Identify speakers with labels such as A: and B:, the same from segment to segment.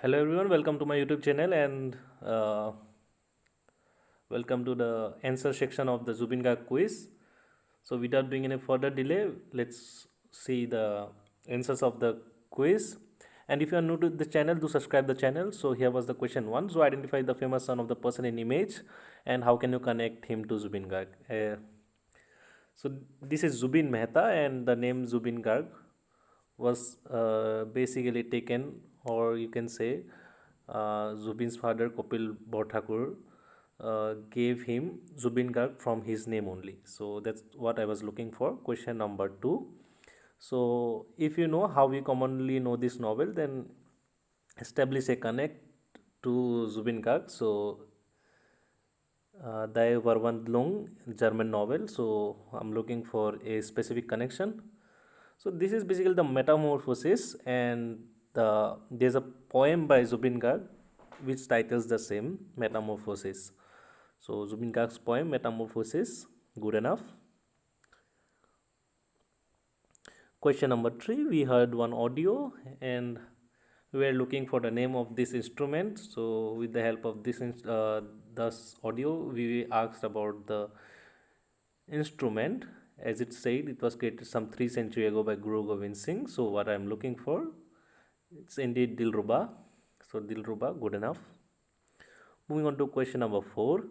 A: Hello everyone, welcome to my YouTube channel and welcome to the answer section of the Zubin Garg quiz. So without doing any further delay, let's see the answers of the quiz. And if you are new to the channel, do subscribe the channel. So here was the question one. So identify the famous son of the person in image and how can you connect him to Zubin Garg? So this is Zubin Mehta and the name Zubin Garg was basically taken, or you can say Zubin's father Kopil Borthakur gave him Zubin Garg from his name only. So that's what I was looking for. Question number two. So if you know how we commonly know this novel, then establish a connect to Zubin Garg. So Die Verwandlung, German novel. So I'm looking for a specific connection. So this is basically the metamorphosis, and there's a poem by Zubin Garg which titles the same metamorphosis. So Zubin Garg's poem Metamorphosis, good enough. Question number three, we heard one audio and we are looking for the name of this instrument. So with the help of this audio, we asked about the instrument. As it said, it was created some 3 centuries ago by Guru Gobind Singh. So what I am looking for, it's indeed Dilruba. So Dilruba, good enough. Moving on to question number four.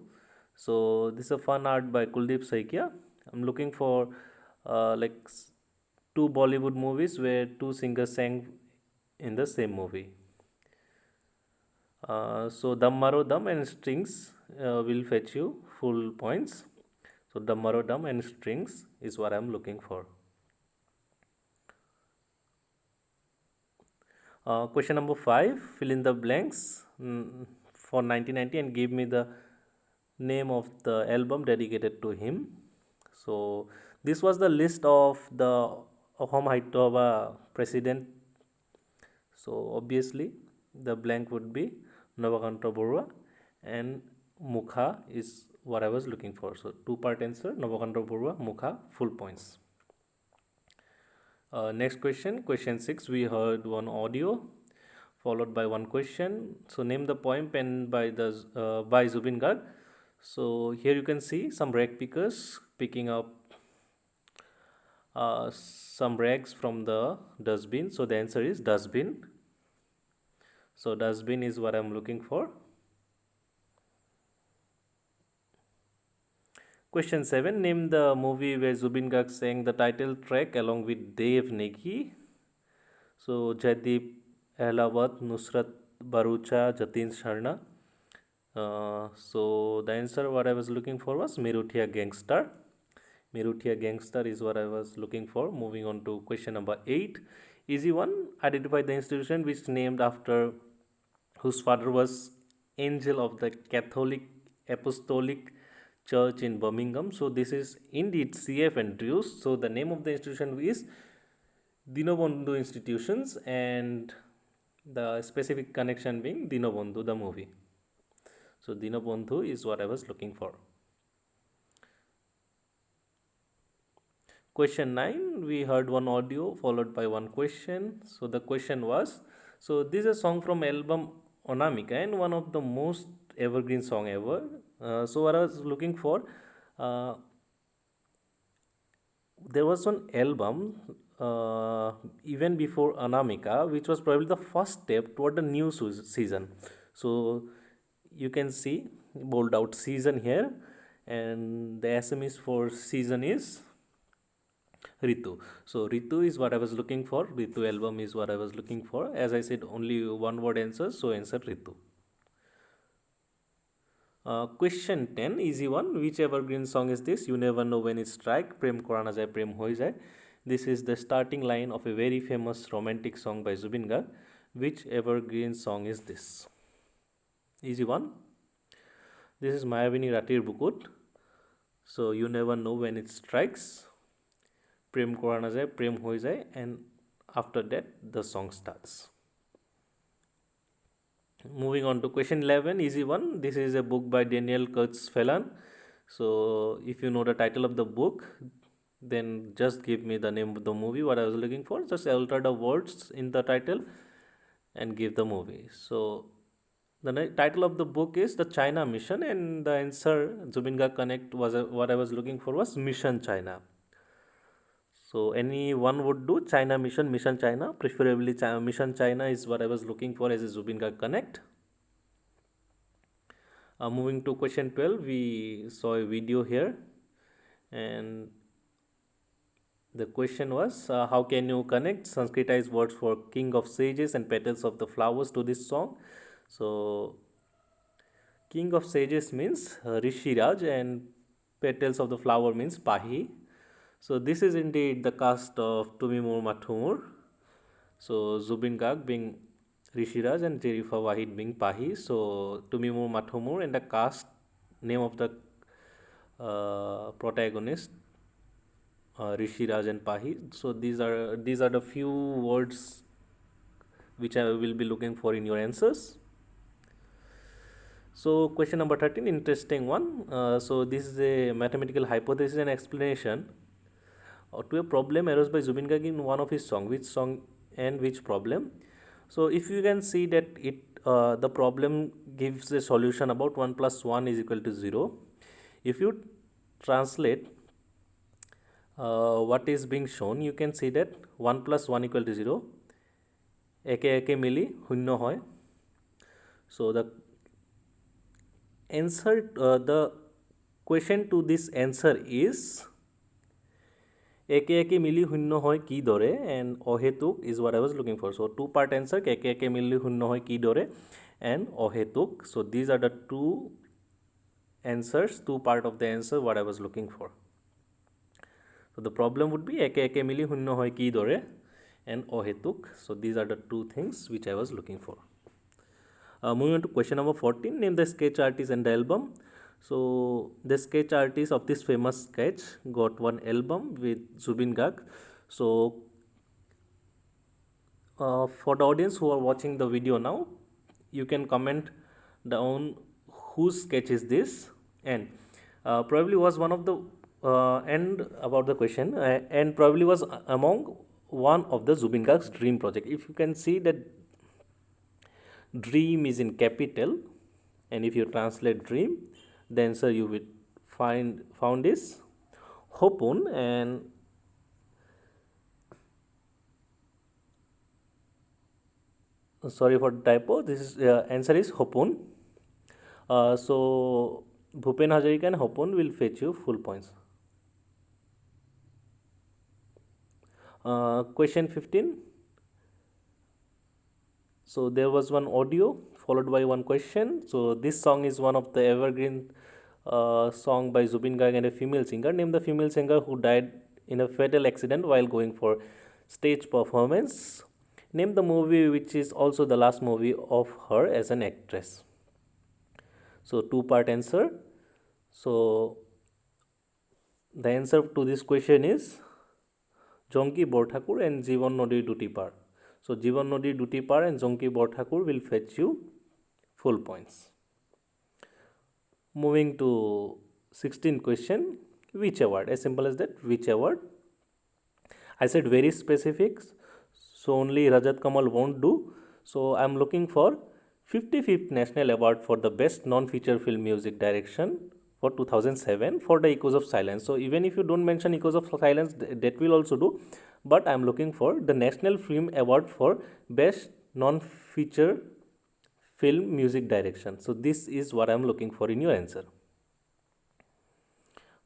A: So this is a fun art by Kuldeep Saikia. I'm looking for two Bollywood movies where two singers sang in the same movie. So Dam Maro Dam and Strings will fetch you full points. So Dam Maro Dam and Strings is what I'm looking for. Question number five, fill in the blanks for 1990 and give me the name of the album dedicated to him. So this was the list of the Ahom Haitova president. So obviously the blank would be Navakanta Borua and Mukha is what I was looking for. So two-part answer, Navakanta Borua, Mukha, full points. Next question, question 6, we heard one audio followed by one question. So name the poem penned by Zubin Garg. So here you can see some rag pickers picking up some rags from the dustbin. So the answer is dustbin. So dustbin is what I'm looking for. Question 7, name the movie where Zubin Garg sang the title track along with Dev Negi. So Jaideep Ahlawat, Nusrat Barucha, Jatin Sharna. So the answer what I was looking for was Merutia Gangster. Merutia Gangster is what I was looking for. Moving on to question number 8. Easy one. Identify the institution which named after whose father was angel of the Catholic Apostolic Church in Birmingham. So this is indeed CF Andrews. So the name of the institution is Dinobandhu Institutions, and the specific connection being Dinobandhu the movie. So Dinobandhu is what I was looking for. Question 9, we heard one audio followed by one question. So the question was, so this is a song from album Onamika and one of the most evergreen song ever. So what I was looking for, there was one album even before Anamika, which was probably the first step toward the new season. So you can see bold out season here, and the SMS for season is Ritu. So Ritu is what I was looking for. Ritu album is what I was looking for. As I said, only one word answer, so answer Ritu. Question 10, easy one. Which evergreen song is this? You never know when it strike. Prem Korana Jai, Prem Hoi Jai. This is the starting line of a very famous romantic song by Zubin Garg. Which evergreen song is this? Easy one. This is Mayavini Ratir Bukut. So you never know when it strikes. Prem Korana Jai, Prem Hoi Jai, and after that the song starts. Moving on to question 11, easy one. This is a book by Daniel Kurzweil. So if you know the title of the book, then just give me the name of the movie what I was looking for. Just alter the words in the title and give the movie. So the title of the book is The China Mission, and the answer Zubin Garg Connect was what I was looking for was Mission China. So any one would do China Mission, Mission China, preferably Mission China is what I was looking for as a Zubin Garg Connect. Moving to question 12, we saw a video here, and the question was how can you connect Sanskritized words for King of Sages and Petals of the Flowers to this song? So King of Sages means Rishi Raj, and Petals of the Flower means Pahi. So this is indeed the cast of Tumimur Mathumur. So Zubin Garg being Rishi Raj and Jerifa Wahid being Pahi. So Tumimur Mathumur, and the cast name of the protagonist Rishi Raj and Pahi. So these are the few words which I will be looking for in your answers. So question number 13, interesting one. So this is a mathematical hypothesis and explanation to a problem arose by Zubin Garg in one of his songs. Which song and which problem? So if you can see that the problem gives a solution about 1 plus 1 is equal to 0. If you translate what is being shown, you can see that 1 plus 1 equal to 0. একে একে মিলি শূন্য হয়. So the question to this answer is একে একে মিলি শূন্য হয় কি দৰে, and অহেতুক is what I was looking for. So two part answer, একে একে মিলি শূন্য হয় কি দৰে and অহেতুক. So these are the two answers, two part of the answer what I was looking for. So the problem would be একে একে মিলি শূন্য হয় কি দৰে and অহেতুক. So these are the two things which I was looking for. Moving on to question number 14, name the sketch artist and the album. So the sketch artist of this famous sketch got one album with Zubin Garg. So for the audience who are watching the video now, you can comment down whose sketch is this, and probably was one of the and about the question and probably was among one of the Zubin Garg's dream project. If you can see that dream is in capital, and if you translate dream, the answer you will found is Hopun, and sorry for the typo, this is answer is Hopun. So Bhupen Hazarika and Hopun will fetch you full points. Question 15. So there was one audio followed by one question. So this song is one of the evergreen song by Zubin Garg and a female singer. Name the female singer who died in a fatal accident while going for stage performance. Name the movie which is also the last movie of her as an actress. So two part answer. So the answer to this question is Jonki Borthakur and Jivan Nodi Duti Par. So Jivan Nodi Duti Par and Jonki Borthakur will fetch you full points. Moving to 16th question, which award? As simple as that, which award? I said very specific, so only Rajat Kamal won't do. So I am looking for 55th National Award for the Best Non-Feature Film Music Direction for 2007 for the Echoes of Silence. So even if you don't mention Echoes of Silence, that will also do. But I am looking for the National Film Award for Best Non-Feature Film Music Direction. So this is what I am looking for in your answer.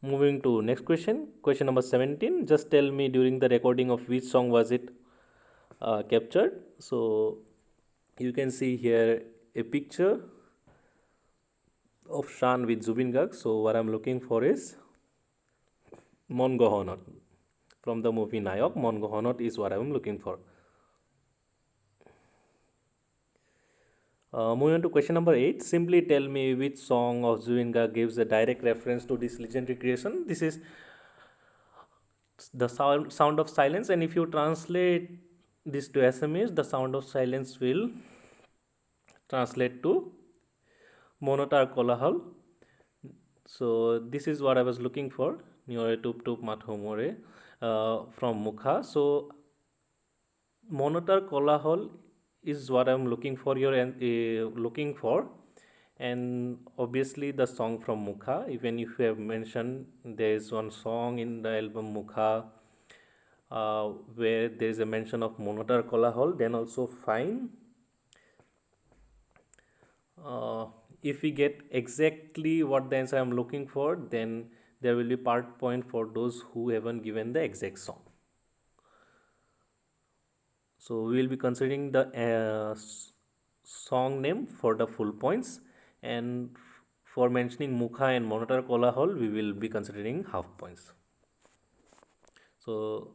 A: Moving to next question, question number 17. Just tell me during the recording of which song was it captured. So you can see here a picture of Shan with Zubin Garg. So what I am looking for is Mon Gohonot from the movie Nayak. Mon Gohonot is what I am looking for. Moving on to question number 8. Simply tell me which song of Zubin Garg gives a direct reference to this legendary creation. This is the sound of silence, and if you translate this to Assamese, the sound of silence will translate to Monotar Kolahal. So this is what I was looking for. Nyore Tup Tup Mathomore from Mukha. So Monotar Kolahal is what I'm looking for looking for, and obviously the song from Mukha. Even if you have mentioned there is one song in the album Mukha where there is a mention of Monotar Kolahol, then also fine. Uh, if we get exactly what the answer I'm looking for, then there will be part point for those who haven't given the exact song. So we will be considering the song name for the full points, and for mentioning Mukha and Monotar Kolahol, we will be considering half points. So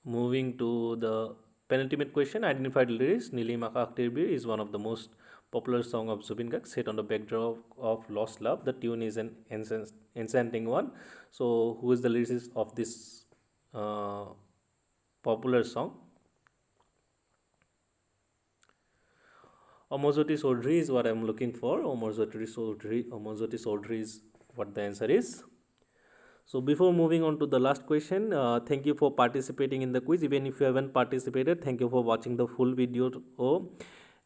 A: moving to the penultimate question, identified lyrics. Nili Maka Aktirbir is one of the most popular song of Zubin Garg, set on the backdrop of lost love. The tune is an enchanting one. So who is the lyricist of this popular song? Omozoti Sodri is what I'm looking for. Omozoti Sodri is what the answer is. So before moving on to the last question, thank you for participating in the quiz. Even if you haven't participated, thank you for watching the full video.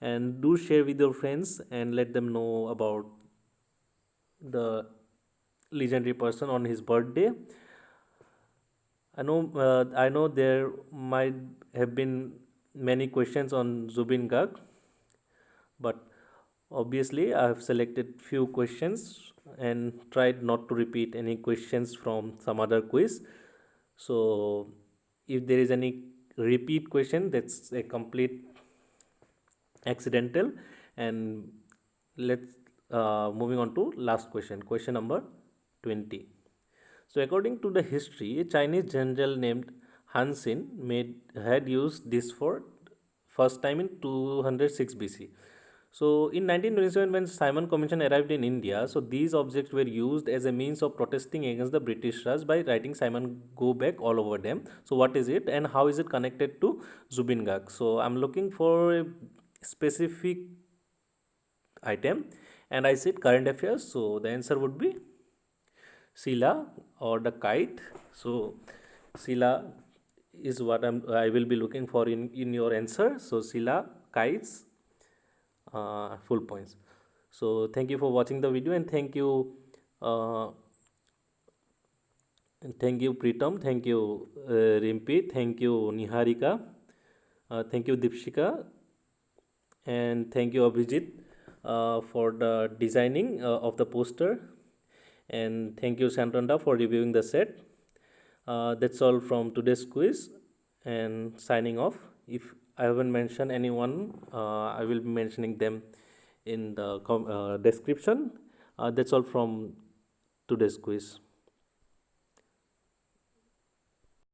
A: And do share with your friends and let them know about the legendary person on his birthday. I know there might have been many questions on Zubin Garg, but obviously I have selected few questions and tried not to repeat any questions from some other quiz. So if there is any repeat question, that's a complete accidental. And let's moving on to last question number 20. So according to the history, a Chinese general named Han Xin had used this for first time in 206 BC. So in 1927, when Simon Commission arrived in India, so these objects were used as a means of protesting against the British Raj by writing Simon Go Back all over them. So what is it and how is it connected to Zubin Garg? So I'm looking for a specific item, and I said current affairs. So the answer would be Sila or the kite. So Sila is what I will be looking for in your answer. So Sila, kites, full points. So thank you for watching the video, and uh, thank you Pritam, thank you Rimpi, thank you Niharika, thank you Dipshika, and thank you Abhijit for the designing of the poster, and thank you Santanda for reviewing the set. That's all from today's quiz, and signing off. If I haven't mentioned anyone, I will be mentioning them in the description. That's all from today's quiz.